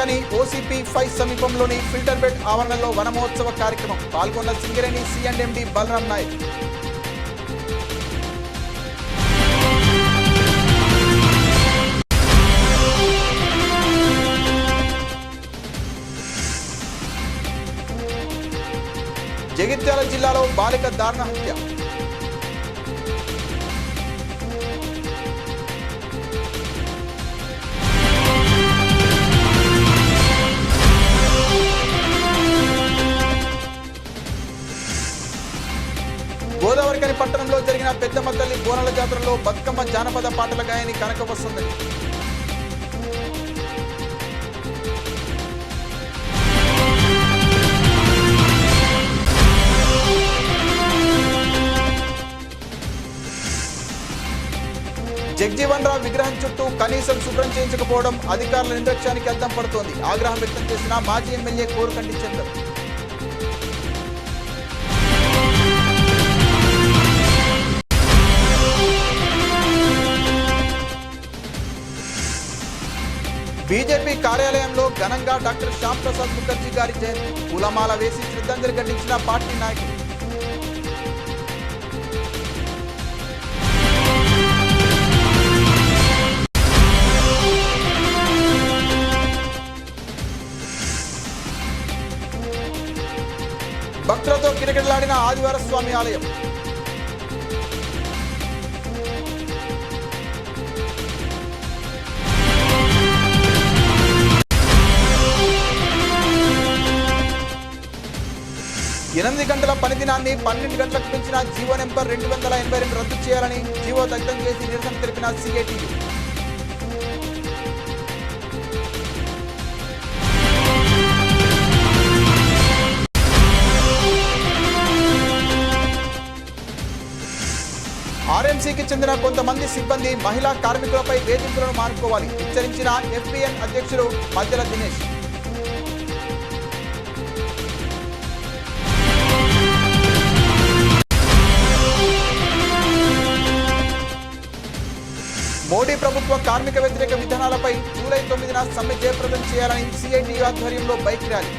రాజధాని OCP5 సమీపంలోని filter bed ఆవరణలో వన మహోత్సవ కార్యక్రమం. పాల్గొన్న సింగరేణి C&MD బలరాం నాయక్. జగిత్యాల జిల్లాలో బాలిక దారుణ హత్య. గోదావరికని పట్టణంలో జరిగిన పెద్దమ్మ తల్లి బోనాల జాతరలో బతుకమ్మ జానపద పాటల గాయని కనక వసుంధరి. జగ్జీవన్ రావు విగ్రహం చుట్టూ కనీసం శుభ్రం చేయించకపోవడం అధికారుల నిర్లక్ష్యానికి అద్దం పడుతోంది. ఆగ్రహం వ్యక్తం చేసిన మాజీ ఎమ్మెల్యే కోరుకంటి చంద్ర. బీజేపీ కార్యాలయంలో ఘనంగా డాక్టర్ శ్యామ్ ప్రసాద్ ముఖర్జీ గారి జయంతి. పూలమాల వేసి శ్రద్ధాంజలి ఘటించిన పార్టీ నాయకులు. భక్తులతో కిటకిటలాడిన ఆదివార స్వామి ఆలయం. ఎనిమిది గంటల పని దినాన్ని 12 గంటలకు పెంచిన జీవో నెంబర్ 282 రద్దు చేయాలని జీవో దగ్ధం చేసి నిరసన తెలిపిన CITU. RMCకి చెందిన కొంతమంది సిబ్బంది మహిళా కార్మికులపై వేధింపులను మానుకోవాలి హెచ్చరించిన FBN అధ్యక్షుడు మధ్యల దినేష్. మోడీ ప్రభుత్వ కార్మిక వ్యతిరేక విధానాలపై జూలై 9న సమ్మె జయప్రదం చేయాలని CITU ఆధ్వర్యంలో బైక్ ర్యాలీ.